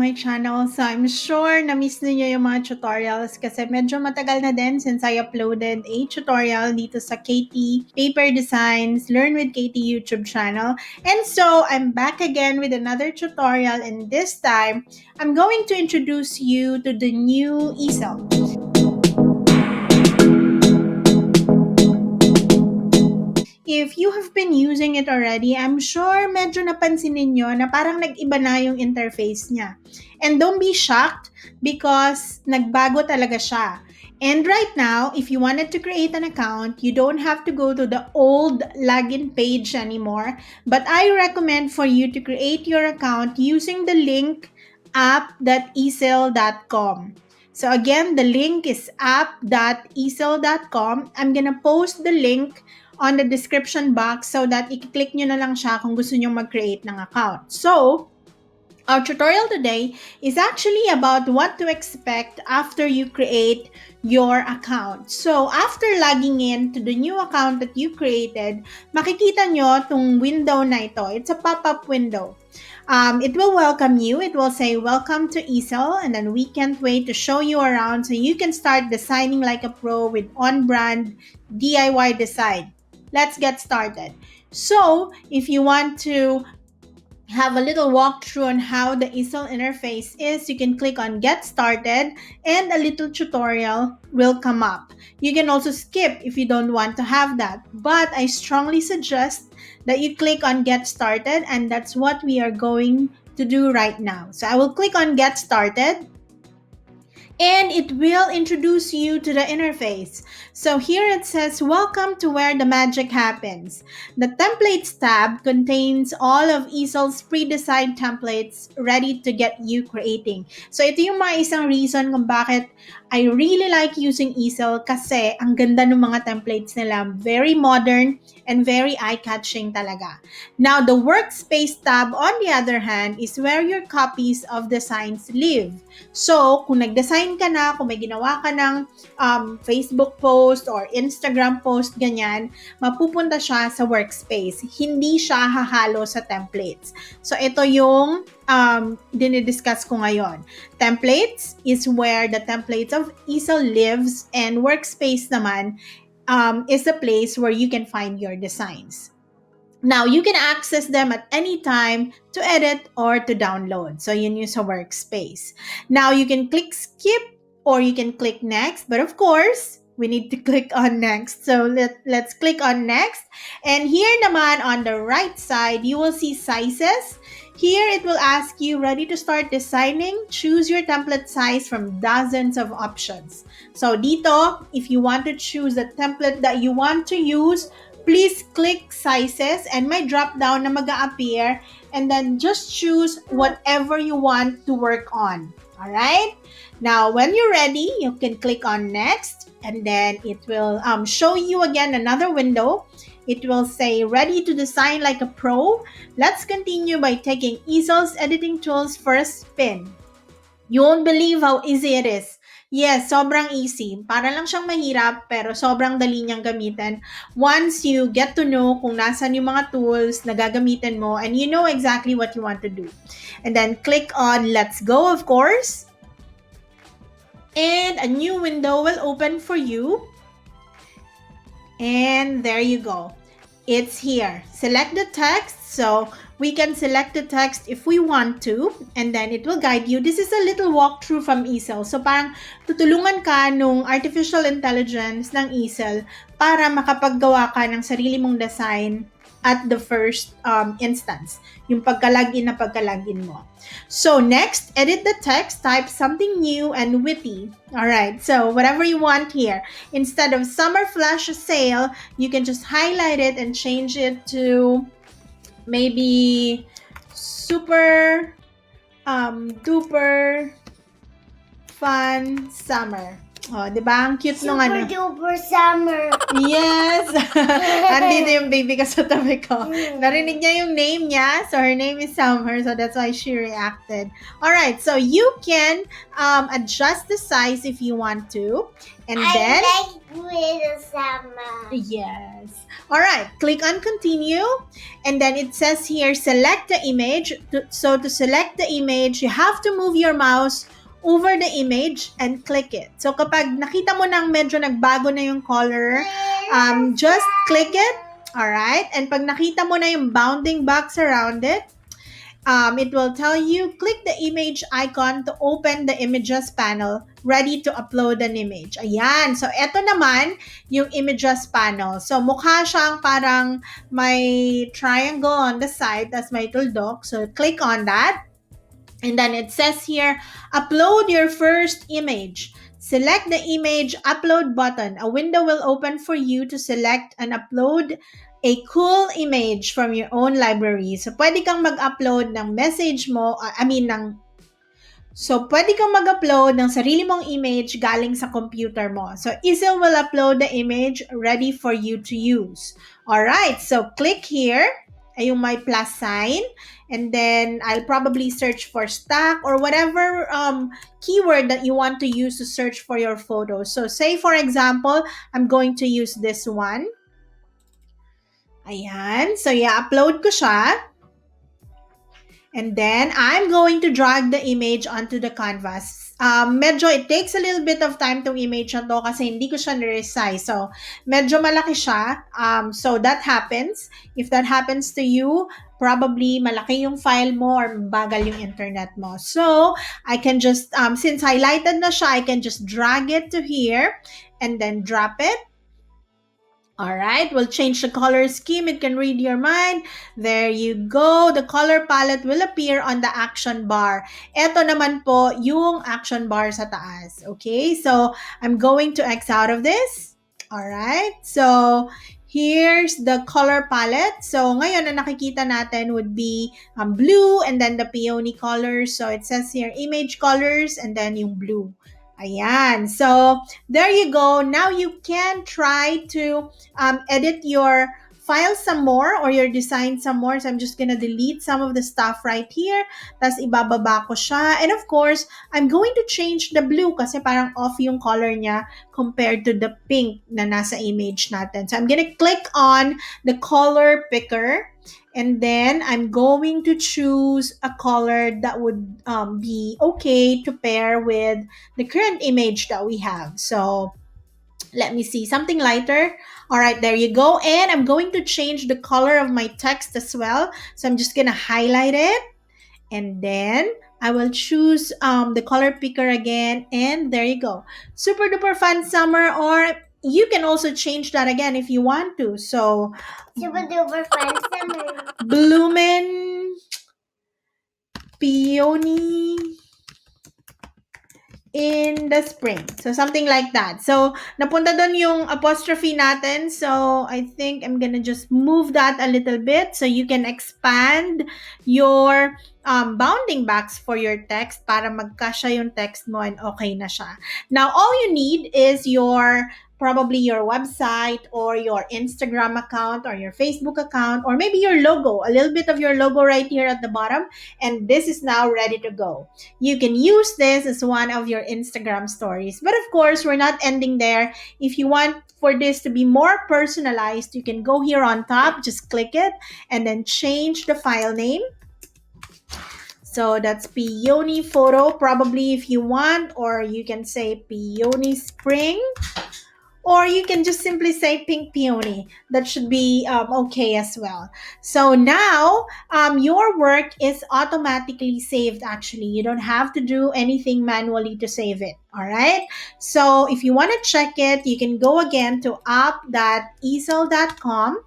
my channel. So I'm sure na-miss niyo yung mga tutorials kasi medyo matagal na din since I uploaded a tutorial dito sa Katie Paper Designs Learn with Katie YouTube channel. And so I'm back again with another tutorial, and this time I'm going to introduce you to the new Easil. If you have been using it already, I'm sure medyo napansin ninyo na parang nag-iba na yung interface niya. And don't be shocked because nagbago talaga siya. And right now, if you wanted to create an account, you don't have to go to the old login page anymore. But I recommend for you to create your account using the link app.easil.com. So again, the link is app.easil.com. I'm gonna post the link on the description box so that i-click nyo na lang siya kung gusto nyo mag-create ng account. So, our tutorial today is actually about what to expect after you create your account. So, after logging in to the new account that you created, makikita nyo itong window na ito. It's a pop-up window. It will welcome you. It will say, welcome to Easil, and then we can't wait to show you around so you can start designing like a pro with on-brand DIY design. Let's get started. So, if you want to have a little walkthrough on how the Easil interface is, you can click on Get Started and a little tutorial will come up. You can also skip if you don't want to have that, but I strongly suggest that you click on Get Started, and that's what we are going to do right now. So I will click on Get Started, and it will introduce you to the interface. So here it says, welcome to where the magic happens. The templates tab contains all of Easil's pre-designed templates ready to get you creating. So ito yung mga isang reason kung bakit I really like using Easil kasi ang ganda ng mga templates nila. Very modern and very eye-catching talaga. Now, the workspace tab on the other hand is where your copies of designs live. So, kung nag-design ka na, kung may ginawa ka ng Facebook post or Instagram post, ganyan, mapupunta siya sa workspace. Hindi siya hahalo sa templates. So, ito yung dinidiscuss ko ngayon. Templates is where the templates of Easil lives, and workspace naman is the place where you can find your designs. Now, you can access them at any time to edit or to download. So, yun yung sa workspace. Now, you can click skip or you can click next. But of course, we need to click on next. So, let's click on next. And here naman on the right side, you will see sizes. Here, it will ask you, ready to start designing? Choose your template size from dozens of options. So, dito, if you want to choose the template that you want to use, please click sizes and may drop down na mag-appear, and then just choose whatever you want to work on. Alright? Now, when you're ready, you can click on next, and then it will show you again another window. It will say, ready to design like a pro. Let's continue by taking Easil's editing tools for a spin. You won't believe how easy it is. Yes, sobrang easy. Para lang siyang mahirap, pero sobrang dali niyang gamitin. Once you get to know kung nasan yung mga tools na gagamitin mo, and you know exactly what you want to do. And then click on Let's Go, of course. And a new window will open for you. And there you go. It's here. Select the text. So we can select the text if we want to, and then it will guide you. This is a little walkthrough from Easil. So parang tutulungan ka nung artificial intelligence ng Easil para makapaggawa ka ng sarili mong design at the first instance. Yung pagka-login na pagka-login mo. So next, edit the text, type something new and witty. Alright, so whatever you want here. Instead of summer flash sale, you can just highlight it and change it to maybe super duper fun summer. Oh, di ba? Ang cute nung Super duper summer. Yes! Andito yung baby ka sa tabi ko. Narinig niya yung name niya. So, her name is Summer. So, that's why she reacted. Alright, so you can adjust the size if you want to. And then... I like little summer. Yes. Alright, click on continue. And then it says here, select the image. So, to select the image, you have to move your mouse over the image and click it. So, kapag nakita mo nang medyo nagbago na yung color, just click it. Alright? And pag nakita mo na yung bounding box around it, it will tell you, click the image icon to open the images panel, ready to upload an image. Ayan. So, eto naman, yung images panel. So, mukha siyang parang may triangle on the side, tas may tuldok. So, click on that. And then it says here, upload your first image. Select the image upload button. A window will open for you to select and upload a cool image from your own library. So, pwede kang mag-upload ng message mo, So, pwede kang mag-upload ng sarili mong image galing sa computer mo. So, Easil will upload the image ready for you to use. Alright, so click here. Ay yung may plus sign. And then, I'll probably search for stack or whatever keyword that you want to use to search for your photos. So, say for example, I'm going to use this one. Ayan. So, i-upload ko siya. And then, I'm going to drag the image onto the canvas. Medyo, it takes a little bit of time tong image na to kasi hindi ko siya niresize. So, medyo malaki siya. So, that happens. If that happens to you, probably malaki yung file mo or bagal yung internet mo. So, I can just, since highlighted na siya, I can just drag it to here and then drop it. Alright, we'll change the color scheme. It can read your mind. There you go. The color palette will appear on the action bar. Ito naman po yung action bar sa taas. Okay, so I'm going to X out of this. Alright, so here's the color palette. So ngayon na nakikita natin would be blue and then the peony colors. So it says here image colors and then yung blue. Ayan. So, there you go. Now you can try to edit your file some more or your design some more. So, I'm just gonna delete some of the stuff right here. Tapos, ibababa ko siya. And of course, I'm going to change the blue kasi parang off yung color niya compared to the pink na nasa image natin. So, I'm gonna click on the color picker. And then, I'm going to choose a color that would be okay to pair with the current image that we have. So, let me see, something lighter. All right, there you go. And I'm going to change the color of my text as well. So, I'm just going to highlight it. And then, I will choose the color picker again. And there you go. Super duper fun summer, or you can also change that again if you want to. So, super duper fun summer. BLOOMIN, PEONY in the spring. So, something like that. So, napunta doon yung apostrophe natin. So, I think I'm gonna just move that a little bit so you can expand your bounding box for your text para magkasya yung text mo and okay na siya. Now, all you need is probably your website or your Instagram account or your Facebook account or maybe your logo, a little bit of your logo right here at the bottom. And this is now ready to go. You can use this as one of your Instagram stories. But of course, we're not ending there. If you want for this to be more personalized, you can go here on top, just click it, and then change the file name. So that's Peony Photo, probably if you want, or you can say Peony Spring. Or you can just simply say pink peony. That should be okay as well. So now, your work is automatically saved actually. You don't have to do anything manually to save it. All right? So if you want to check it, you can go again to app.easil.com.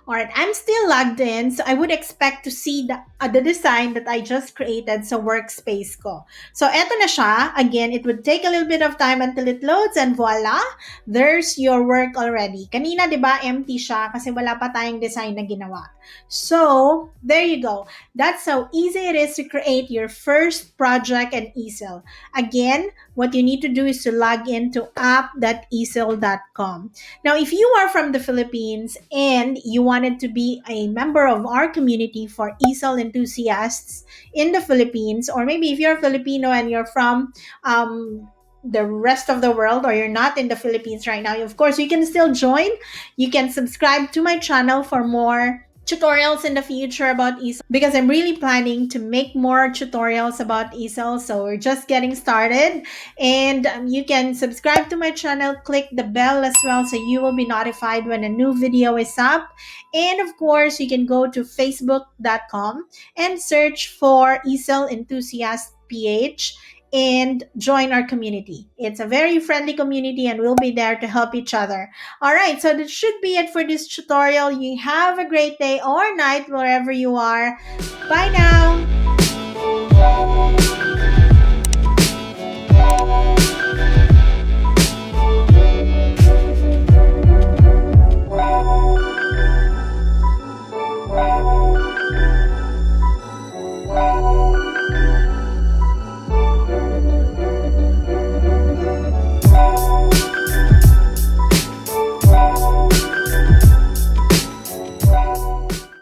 Alright, I'm still logged in, so I would expect to see the design that I just created sa workspace ko. So, eto na siya. Again, it would take a little bit of time until it loads, and voila, there's your work already. Kanina, di ba, empty siya kasi wala pa tayong design na ginawa. So there you go. That's how easy it is to create your first project in Easil. Again, what you need to do is to log into app.easil.com. Now, if you are from the Philippines and you wanted to be a member of our community for Easil enthusiasts in the Philippines, or maybe if you're Filipino and you're from the rest of the world, or you're not in the Philippines right now, of course, you can still join. You can subscribe to my channel for more tutorials in the future about Easil, because I'm really planning to make more tutorials about Easil. So we're just getting started, and you can subscribe to my channel, click the bell as well, so you will be notified when a new video is up. And of course, you can go to facebook.com and search for Easil Enthusiast PH and join our community. It's a very friendly community, and we'll be there to help each other. All right, so that should be it for this tutorial. You have a great day or night wherever you are. Bye now.